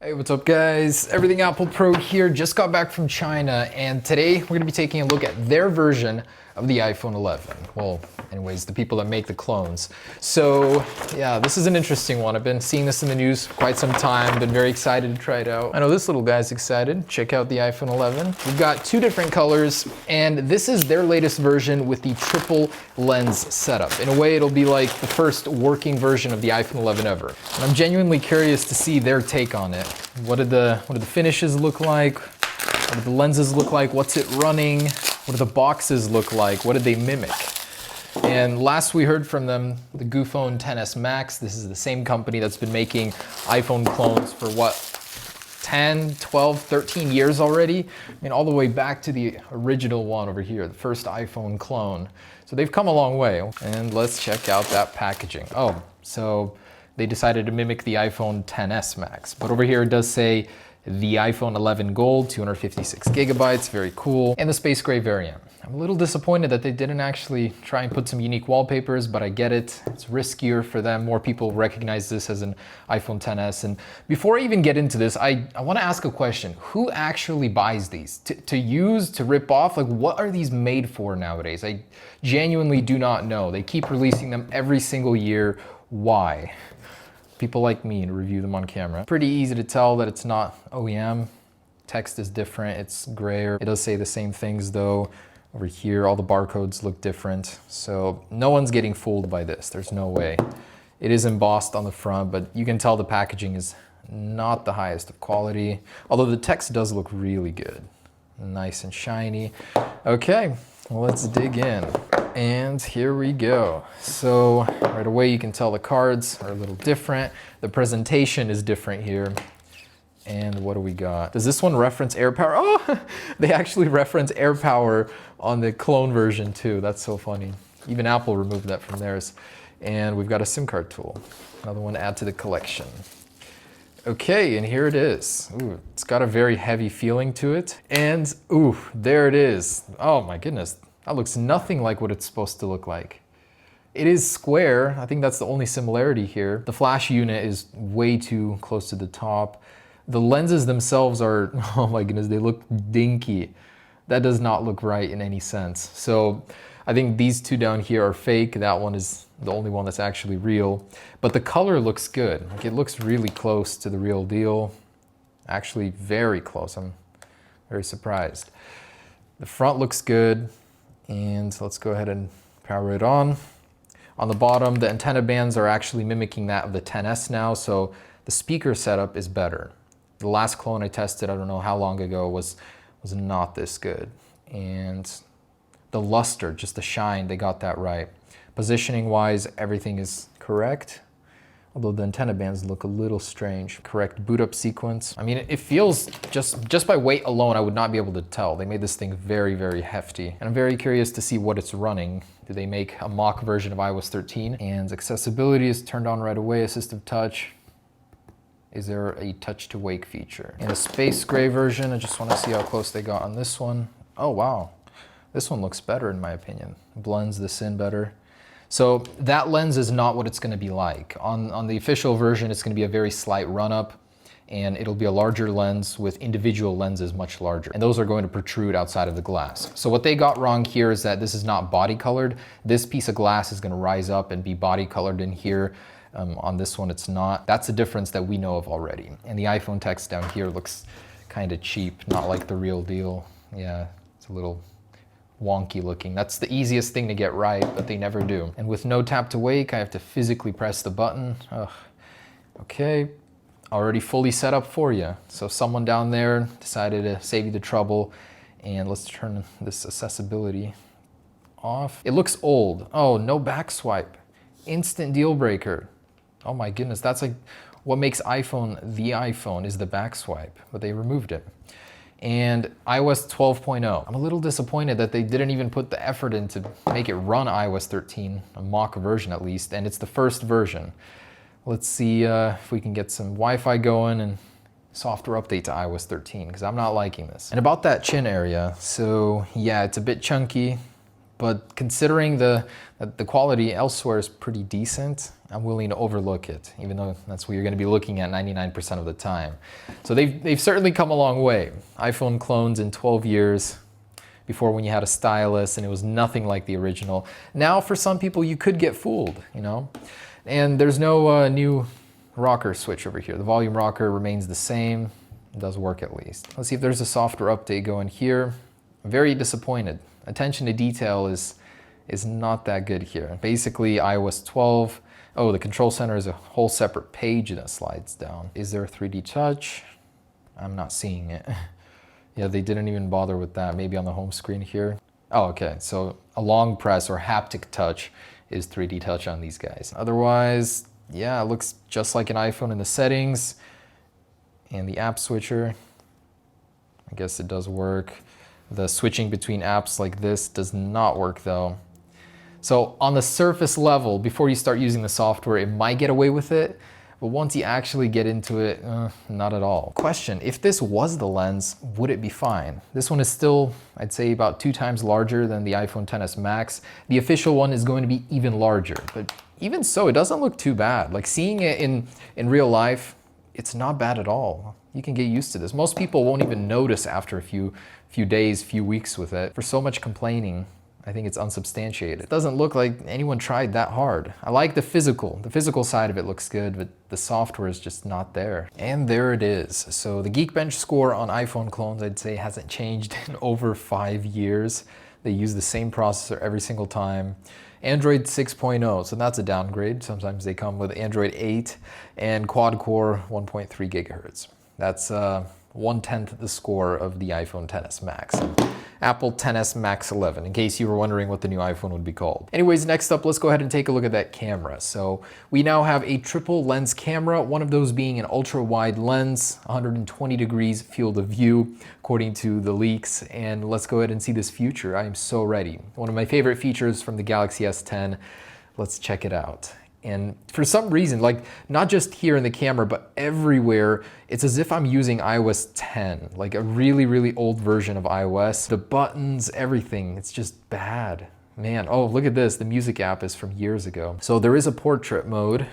Hey, what's up guys? Everything Apple Pro here. Just got back from China and today we're gonna be taking a look at their version of the iPhone 11. Well, anyways, the people that make the clones. So yeah, this is an interesting one. I've been seeing this in the news for quite some time. Been very excited to try it out. I know this little guy's excited. Check out the iPhone 11. We've got two different colors and this is their latest version with the triple lens setup. In a way, it'll be like the first working version of the iPhone 11 ever. And I'm genuinely curious to see their take on it. What do the finishes look like? What do the lenses look like? What's it running? What do the boxes look like? What did they mimic? And last we heard from them, the Goophone XS Max. This is the same company that's been making iPhone clones for what, 10, 12, 13 years already? I mean, all the way back to the original one over here, the first iPhone clone. So they've come a long way. And let's check out that packaging. Oh, so they decided to mimic the iPhone XS Max. But over here it does say the iPhone 11 Gold, 256 gigabytes, very cool. And the space gray variant. I'm a little disappointed that they didn't actually try and put some unique wallpapers, but I get it. It's riskier for them. More people recognize this as an iPhone XS. And before I even get into this, I want to ask a question. Who actually buys these? To use, to rip off? Like, what are these made for nowadays? I genuinely do not know. They keep releasing them every single year. Why? People like me to review them on camera. Pretty easy to tell that it's not OEM. Text is different, it's grayer. It does say the same things though. Over here, all the barcodes look different. So no one's getting fooled by this, there's no way. It is embossed on the front, but you can tell the packaging is not the highest of quality. Although the text does look really good. Nice and shiny. Okay, well, let's dig in. And here we go. So right away you can tell the cards are a little different. The presentation is different here. And what do we got? Does this one reference AirPower? Oh, they actually reference AirPower on the clone version too. That's so funny. Even Apple removed that from theirs. And we've got a SIM card tool. Another one to add to the collection. Okay, and here it is. Ooh, it's got a very heavy feeling to it. And ooh, there it is. Oh my goodness. That looks nothing like what it's supposed to look like. It is square. I think that's the only similarity here. The flash unit is way too close to the top. The lenses themselves are, oh my goodness, they look dinky. That does not look right in any sense. So I think these two down here are fake. That one is the only one that's actually real. But the color looks good. Like, it looks really close to the real deal. Actually very close. I'm very surprised. The front looks good. And let's go ahead and power it on. On the bottom, the antenna bands are actually mimicking that of the XS now, so the speaker setup is better. The last clone I tested, I don't know how long ago, was not this good. And the luster, just the shine, they got that right. Positioning wise, everything is correct. Although the antenna bands look a little strange. Correct boot up sequence. I mean, it feels, just by weight alone, I would not be able to tell. They made this thing very, very hefty. And I'm very curious to see what it's running. Do they make a mock version of iOS 13? And accessibility is turned on right away, assistive touch. Is there a touch to wake feature? In the space gray version, I just want to see how close they got on this one. Oh, wow. This one looks better in my opinion. Blends this in better. So that lens is not what it's going to be like. On the official version, it's going to be a very slight run-up, and it'll be a larger lens with individual lenses much larger. And those are going to protrude outside of the glass. So what they got wrong here is that this is not body colored. This piece of glass is going to rise up and be body colored in here. On this one, it's not. That's a difference that we know of already. And the iPhone text down here looks kind of cheap, not like the real deal. Yeah, it's a little wonky looking. That's the easiest thing to get right, but they never do. And with no tap to wake, I have to physically press the button. Ugh. Okay, already fully set up for you. So someone down there decided to save you the trouble. And let's turn this accessibility off. It looks old. Oh, no back swipe. Instant deal breaker. Oh my goodness, that's like what makes iPhone the iPhone is the back swipe, but they removed it. And iOS 12.0. I'm a little disappointed that they didn't even put the effort in to make it run iOS 13, a mock version at least, and it's the first version. Let's see if we can get some Wi-Fi going and software update to iOS 13, because I'm not liking this. And about that chin area, so yeah, it's a bit chunky, but considering the quality elsewhere is pretty decent, I'm willing to overlook it, even though that's what you're going to be looking at 99% of the time. So they've certainly come a long way. iPhone clones in 12 years, before when you had a stylus and it was nothing like the original. Now for some people you could get fooled, you know? And there's no new rocker switch over here. The volume rocker remains the same. It does work at least. Let's see if there's a software update going here. I'm very disappointed. Attention to detail is not that good here. Basically iOS 12. Oh, the control center is a whole separate page that slides down. Is there a 3D touch? I'm not seeing it. Yeah, they didn't even bother with that. Maybe on the home screen here. Oh, okay. So a long press or haptic touch is 3D touch on these guys. Otherwise, yeah, it looks just like an iPhone in the settings. And the app switcher, I guess it does work. The switching between apps like this does not work though. So on the surface level, before you start using the software, it might get away with it. But once you actually get into it, not at all. Question, if this was the lens, would it be fine? This one is still, I'd say, about 2 times larger than the iPhone XS Max. The official one is going to be even larger, but even so, it doesn't look too bad. Like seeing it in real life, it's not bad at all. You can get used to this. Most people won't even notice after a few days, few weeks with it. For so much complaining, I think it's unsubstantiated. It doesn't look like anyone tried that hard. I like the physical side of it looks good, but the software is just not there. And there it is. So the Geekbench score on iPhone clones, I'd say, hasn't changed in over 5 years. They use the same processor every single time. Android 6.0, so that's a downgrade. Sometimes they come with Android 8 and quad-core 1.3 gigahertz. That's 1/10 the score of the iPhone XS Max. Apple XS Max 11, in case you were wondering what the new iPhone would be called. Anyways, next up, let's go ahead and take a look at that camera. So we now have a triple lens camera, one of those being an ultra wide lens, 120 degrees field of view, according to the leaks. And let's go ahead and see this feature. I am so ready. One of my favorite features from the Galaxy S10. Let's check it out. And for some reason, like not just here in the camera, but everywhere, it's as if I'm using iOS 10, like a really, really old version of iOS. The buttons, everything, it's just bad. Man, oh, look at this. The music app is from years ago. So there is a portrait mode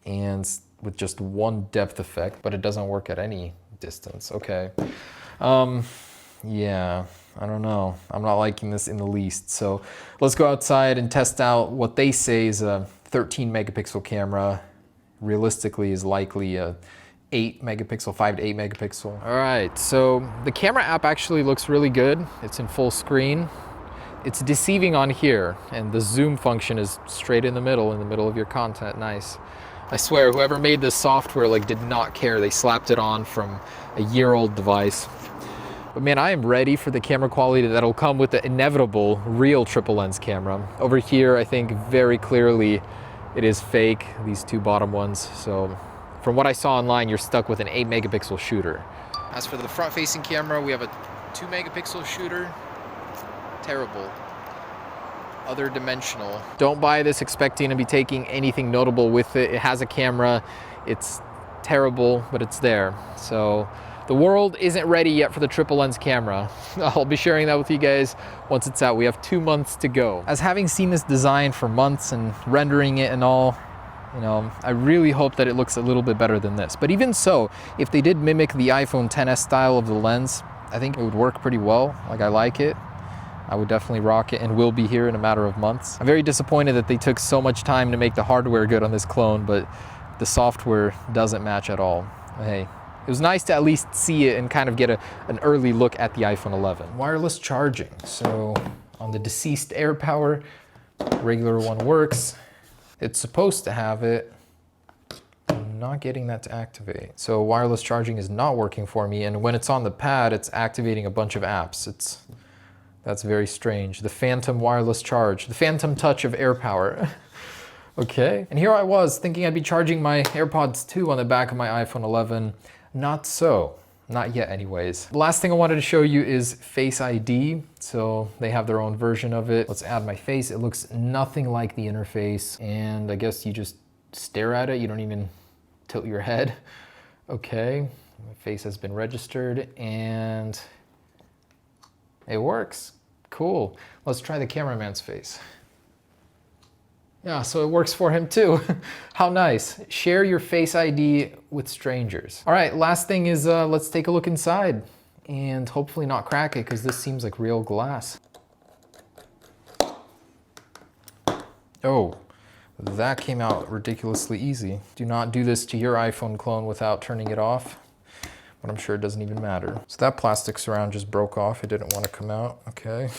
and with just one depth effect, but it doesn't work at any distance. Okay. Yeah, I don't know. I'm not liking this in the least. So let's go outside and test out what they say is a 13 megapixel camera. Realistically is likely a 8 megapixel, 5 to 8 megapixel. All right, so the camera app actually looks really good. It's in full screen. It's deceiving on here, and the zoom function is straight in the middle of your content. Nice. I swear, whoever made this software like did not care. They slapped it on from a year-old device. But man, I am ready for the camera quality that'll come with the inevitable real triple lens camera. Over here, I think very clearly it is fake, these 2 bottom ones. So from what I saw online, you're stuck with an 8 megapixel shooter. As for the front facing camera, we have a 2 megapixel shooter. Terrible. Other dimensional. Don't buy this expecting to be taking anything notable with it. It has a camera. It's terrible, but it's there. So the world isn't ready yet for the triple lens camera. I'll be sharing that with you guys once it's out. We have 2 months to go. As having seen this design for months and rendering it and all, you know, I really hope that it looks a little bit better than this. But even so, if they did mimic the iPhone XS style of the lens, I think it would work pretty well. Like, I like it. I would definitely rock it and will be here in a matter of months. I'm very disappointed that they took so much time to make the hardware good on this clone, but the software doesn't match at all. Hey, it was nice to at least see it and kind of get an early look at the iPhone 11. Wireless charging. So on the deceased AirPower, regular one works. It's supposed to have it. I'm not getting that to activate. So wireless charging is not working for me, and when it's on the pad, it's activating a bunch of apps. That's very strange. The phantom wireless charge, the phantom touch of AirPower. Okay, and here I was thinking I'd be charging my AirPods 2 on the back of my iPhone 11. Not so, not yet anyways. The last thing I wanted to show you is Face ID. So they have their own version of it. Let's add my face. It looks nothing like the interface. And I guess you just stare at it. You don't even tilt your head. Okay, my face has been registered and it works. Cool. Let's try the cameraman's face. Yeah, so it works for him too. How nice. Share your Face ID with strangers. All right, last thing is let's take a look inside and hopefully not crack it because this seems like real glass. Oh, that came out ridiculously easy. Do not do this to your iPhone clone without turning it off, but I'm sure it doesn't even matter. So that plastic surround just broke off. It didn't want to come out, okay.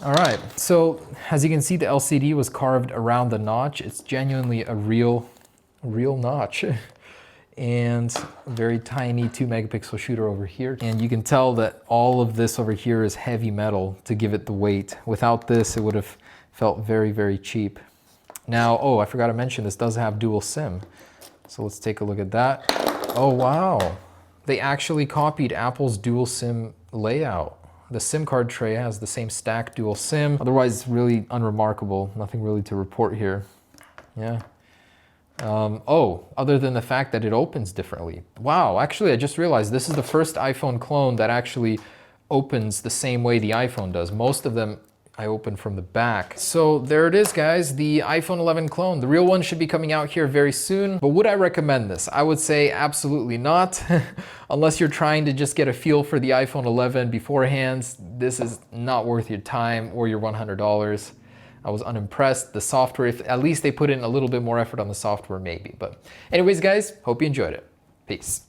All right, so as you can see, the LCD was carved around the notch. It's genuinely a real notch. And a very tiny 2 megapixel shooter over here. And you can tell that all of this over here is heavy metal to give it the weight. Without this, it would have felt very, very cheap. Now, oh, I forgot to mention, this does have dual SIM. So let's take a look at that. Oh, wow. They actually copied Apple's dual SIM layout. The SIM card tray has the same stack dual SIM. Otherwise, really unremarkable. Nothing really to report here. Yeah. Oh, other than the fact that it opens differently. Wow, actually, I just realized this is the first iPhone clone that actually opens the same way the iPhone does. Most of them I open from the back. So there it is, guys, the iPhone 11 clone. The real one should be coming out here very soon. But would I recommend this? I would say absolutely not. Unless you're trying to just get a feel for the iPhone 11 beforehand, this is not worth your time or your $100. I was unimpressed. The software, if at least they put in a little bit more effort on the software, maybe. But anyways, guys, hope you enjoyed it. Peace.